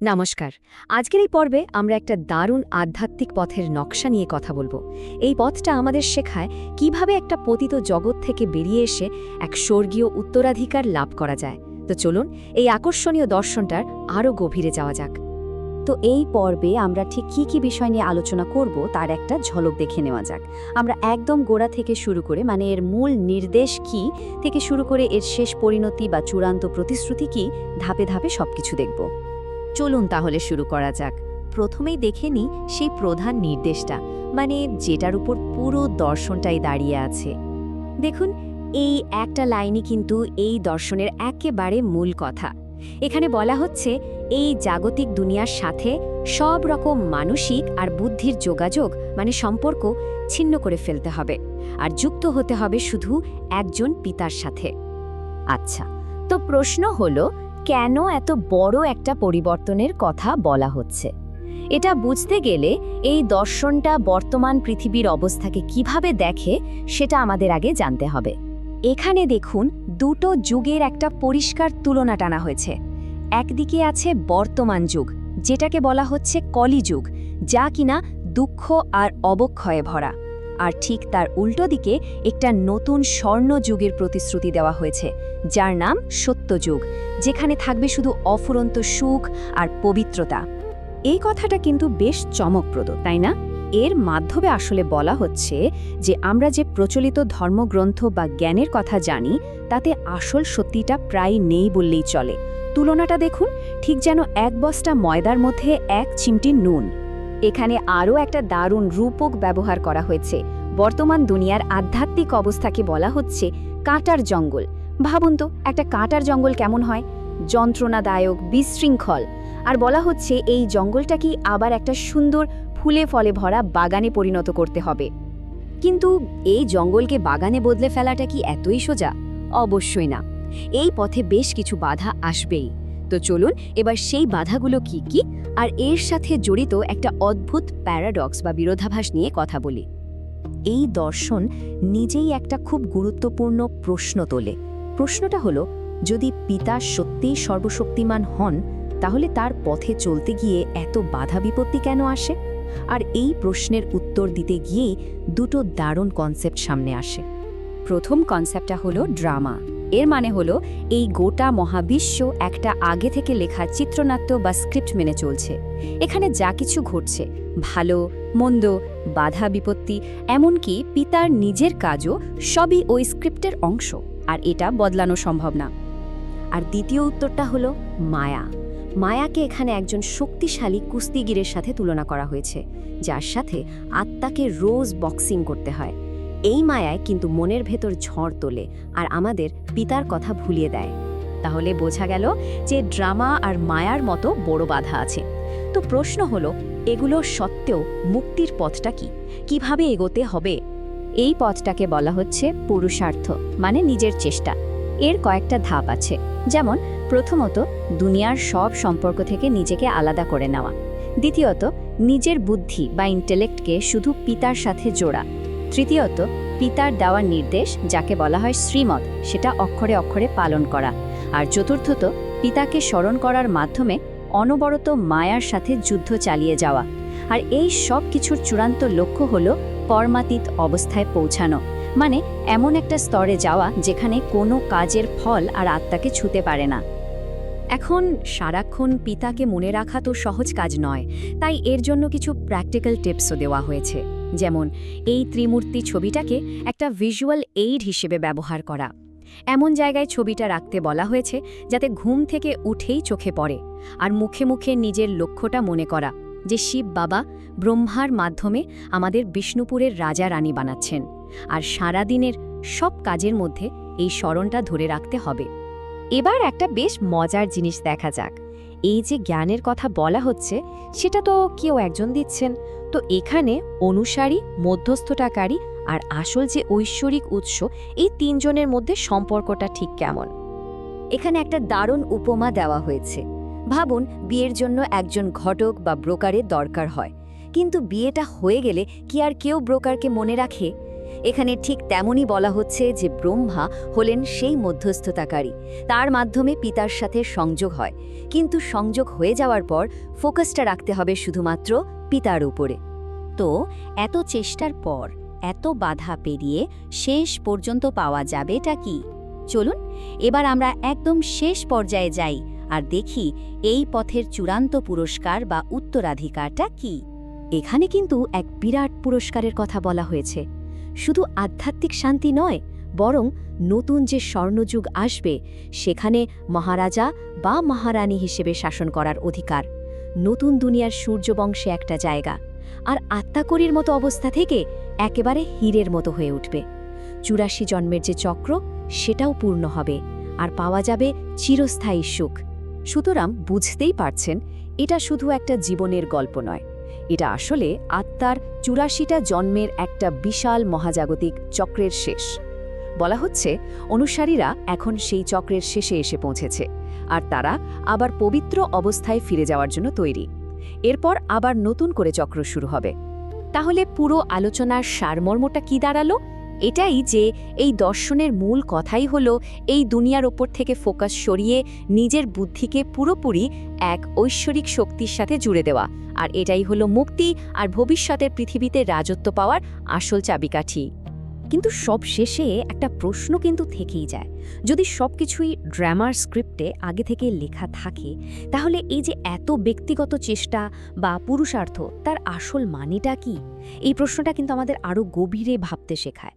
নমস্কার। আজকের এই পর্বে আমরা একটা দারুণ আধ্যাত্মিক পথের নকশা নিয়ে কথা বলবো। এই পথটা আমাদের শেখায় কিভাবে একটা পতিত জগৎ থেকে বেরিয়ে এসে এক স্বর্গীয় উত্তরাধিকার লাভ করা যায়। তো চলুন এই আকর্ষণীয় দর্শনটার আরও গভীরে যাওয়া যাক। তো এই পর্বে আমরা ঠিক কি বিষয় নিয়ে আলোচনা করব তার একটা ঝলক দেখে নেওয়া যাক। আমরা একদম গোড়া থেকে শুরু করে এর মূল নির্দেশ কি থেকে শুরু করে এর শেষ পরিণতি বা চূড়ান্ত প্রতিশ্রুতি কি ধাপে ধাপে সবকিছু দেখব। চলুন তাহলে শুরু করা যাক। প্রথমেই দেখে নিই সেই প্রধান নির্দেশটা, যেটার উপর পুরো দর্শনটাই দাঁড়িয়ে আছে। দেখুন, এই একটা লাইনই কিন্তু এই দর্শনের একেবারে মূল কথা। এখানে বলা হচ্ছে এই জাগতিক দুনিয়ার সাথে সব রকম মানসিক আর বুদ্ধির যোগাযোগ সম্পর্ক ছিন্ন করে ফেলতে হবে, আর যুক্ত হতে হবে শুধু একজন পিতার সাথে। আচ্ছা, তো প্রশ্ন হলো, কেন এত বড় একটা পরিবর্তনের কথা বলা হচ্ছে? এটা বুঝতে গেলে এই দর্শনটা বর্তমান পৃথিবীর অবস্থাকে কিভাবে দেখে সেটা আমাদের আগে জানতে হবে। এখানে দেখুন, দুটো যুগের একটা পরিষ্কার তুলনা টানা হয়েছে। একদিকে আছে বর্তমান যুগ, যেটাকে বলা হচ্ছে কলিযুগ, যা কিনা দুঃখ আর অবক্ষয়ে ভরা। আর ঠিক তার উল্টো দিকে একটা নতুন স্বর্ণ যুগের প্রতিশ্রুতি দেওয়া হয়েছে, যার নাম সত্যযুগ, যেখানে থাকবে শুধু অফুরন্ত সুখ আর পবিত্রতা। এই কথাটা কিন্তু বেশ চমকপ্রদ, তাই না? এর মাধ্যমে আসলে বলা হচ্ছে যে আমরা যে প্রচলিত ধর্মগ্রন্থ বা জ্ঞানের কথা জানি, তাতে আসল সত্যিটা প্রায় নেই বললেই চলে। তুলনাটা দেখুন, ঠিক যেন এক বস্তা ময়দার মধ্যে এক চিমটি নুন। এখানে আরও একটা দারুণ রূপক ব্যবহার করা হয়েছে। বর্তমান দুনিয়ার আধ্যাত্মিক অবস্থাকে বলা হচ্ছে কাঁটার জঙ্গল। ভাবুন তো, একটা কাঁটার জঙ্গল কেমন হয়? যন্ত্রণাদায়ক, বিশৃঙ্খল। আর বলা হচ্ছে এই জঙ্গলটাকেই আবার একটা সুন্দর ফুলে ফলে ভরা বাগানে পরিণত করতে হবে। কিন্তু এই জঙ্গলকে বাগানে বদলে ফেলাটা কি এতই সোজা? অবশ্যই না। এই পথে বেশ কিছু বাধা আসবেই। তো চলুন এবার সেই বাধাগুলো কি আর এর সাথে জড়িত একটা অদ্ভুত প্যারাডক্স বা বিরোধাভাস নিয়ে কথা বলি। এই দর্শন নিজেই একটা খুব গুরুত্বপূর্ণ প্রশ্ন তোলে। প্রশ্নটা হলো, যদি পিতা সত্যিই সর্বশক্তিমান হন, তাহলে তার পথে চলতে গিয়ে এত বাধা বিপত্তি কেন আসে? আর এই প্রশ্নের উত্তর দিতে গিয়েই দুটো দারুণ কনসেপ্ট সামনে আসে। প্রথম কনসেপ্টটা হলো ড্রামা। এর মানে হলো এই গোটা মহাবিশ্ব একটা আগে থেকে লেখা চিত্রনাট্য বা স্ক্রিপ্ট মেনে চলছে। এখানে যা কিছু ঘটছে, ভালো মন্দ, বাধা বিপত্তি, এমনকি পিতার নিজের কাজও সবই ওই স্ক্রিপ্টের অংশ, আর এটা বদলানো সম্ভব না। আর দ্বিতীয় উত্তরটা হলো মায়া। মায়াকে এখানে একজন শক্তিশালী কুস্তিগিরের সাথে তুলনা করা হয়েছে, যার সাথে আত্মাকে রোজ বক্সিং করতে হয়। এই মায়ায় কিন্তু মনের ভেতর ঝড় তোলে আর আমাদের পিতার কথা ভুলিয়ে দেয়। তাহলে বোঝা গেল যে ড্রামা আর মায়ার মতো বড় বাধা আছে। তো প্রশ্ন হলো, এগুলো সত্ত্বেও মুক্তির পথটা কি? কিভাবে এগোতে হবে? এই পথটাকে বলা হচ্ছে পুরুষার্থ, নিজের চেষ্টা। এর কয়েকটা ধাপ আছে। যেমন, প্রথমত, দুনিয়ার সব সম্পর্ক থেকে নিজেকে আলাদা করে নেওয়া। দ্বিতীয়ত, নিজের বুদ্ধি বা ইন্টেলেক্টকে শুধু পিতার সাথে জোড়া। তৃতীয়ত, পিতার দেওয়া নির্দেশ, যাকে বলা হয় শ্রীমত, সেটা অক্ষরে অক্ষরে পালন করা। আর চতুর্থত, পিতাকে স্মরণ করার মাধ্যমে অনবরত মায়ার সাথে যুদ্ধ চালিয়ে যাওয়া। আর এই সব কিছুর চূড়ান্ত লক্ষ্য হলো কর্মাতীত অবস্থায় পৌঁছানো, এমন একটা স্তরে যাওয়া যেখানে কোনো কাজের ফল আর আত্মাকে ছুঁতে পারে না। এখন সারাক্ষণ পিতাকে মনে রাখা তো সহজ কাজ নয়, তাই এর জন্য কিছু প্র্যাকটিক্যাল টিপসও দেওয়া হয়েছে। যেমন, এই ত্রিমূর্তি ছবিটাকে একটা ভিজুয়াল এইড হিসেবে ব্যবহার করা। এমন জায়গায় ছবিটা রাখতে বলা হয়েছে যাতে ঘুম থেকে উঠেই চোখে পড়ে, আর মুখে মুখে নিজের লক্ষ্যটা মনে করা, যে শিব বাবা ব্রহ্মার মাধ্যমে আমাদের বিষ্ণুপুরের রাজা রানী বানাচ্ছেন, আর সারাদিনের সব কাজের মধ্যে এই স্মরণটা ধরে রাখতে হবে। এবার একটা বেশ মজার জিনিস দেখা যাক। এই যে জ্ঞানের কথা বলা হচ্ছে, সেটা তো কেউ একজন দিচ্ছেন। তো এখানে অনুসারী, মধ্যস্থতাকারী আর আসল যে ঐশ্বরিক উৎস, এই তিনজনের মধ্যে সম্পর্কটা ঠিক কেমন? এখানে একটা দারুণ উপমা দেওয়া হয়েছে। ভাবুন, বিয়ের জন্য একজন ঘটক বা ব্রোকারের দরকার হয়, কিন্তু বিয়েটা হয়ে গেলে কি আর কেউ ব্রোকারকে মনে রাখে? এখানে ঠিক তেমনই বলা হচ্ছে যে ব্রহ্মা হলেন সেই মধ্যস্থতাকারী, তার মাধ্যমে পিতার সাথে সংযোগ হয়, কিন্তু সংযোগ হয়ে যাওয়ার পর ফোকাসটা রাখতে হবে শুধুমাত্র পিতার উপরে। তো এত চেষ্টার পর এত বাধা পেরিয়ে শেষ পর্যন্ত পাওয়া যাবেটা কি? চলুন এবার আমরা একদম শেষ পর্যায়ে যাই আর দেখি এই পথের চূড়ান্ত পুরস্কার বা উত্তরাধিকারটা কি। এখানে কিন্তু এক বিরাট পুরস্কারের কথা বলা হয়েছে। শুধু আধ্যাত্মিক শান্তি নয়, বরং নতুন যে স্বর্ণযুগ আসবে সেখানে মহারাজা বা মহারানী হিসেবে শাসন করার অধিকার, নতুন দুনিয়ার সূর্যবংশে একটা জায়গা, আর আত্মাকরীর মতো অবস্থা থেকে একেবারে হীরের মতো হয়ে উঠবে। ৮৪ জন্মের যে চক্র সেটাও পূর্ণ হবে, আর পাওয়া যাবে চিরস্থায়ী সুখ। সুতরাং বুঝতেই পারছেন, এটা শুধু একটা জীবনের গল্প নয়, এটা আসলে আত্মার ৮৪টা জন্মের একটা বিশাল মহাজাগতিক চক্রের শেষ। বলা হচ্ছে অনুসারীরা এখন সেই চক্রের শেষে এসে পৌঁছেছে, আর তারা আবার পবিত্র অবস্থায় ফিরে যাওয়ার জন্য তৈরি। এরপর আবার নতুন করে চক্র শুরু হবে। তাহলে পুরো আলোচনার সারমর্মটা কি দাঁড়ালো? এটাই যে এই দর্শনের মূল কথাই হলো এই দুনিয়ার ওপর থেকে ফোকাস সরিয়ে নিজের বুদ্ধিকে পুরোপুরি এক ঐশ্বরিক শক্তির সাথে জুড়ে দেওয়া, আর এটাই হলো মুক্তি আর ভবিষ্যতের পৃথিবীতে রাজত্ব পাওয়ার আসল চাবিকাঠি। কিন্তু সব শেষে একটা প্রশ্ন কিন্তু থেকেই যায়, যদি সবকিছুই ড্রামার স্ক্রিপ্টে আগে থেকে লেখা থাকে, তাহলে এই যে এত ব্যক্তিগত চেষ্টা বা পুরুষার্থ, তার আসল মানেটা কি? এই প্রশ্নটা কিন্তু আমাদের আরও গভীরে ভাবতে শেখায়।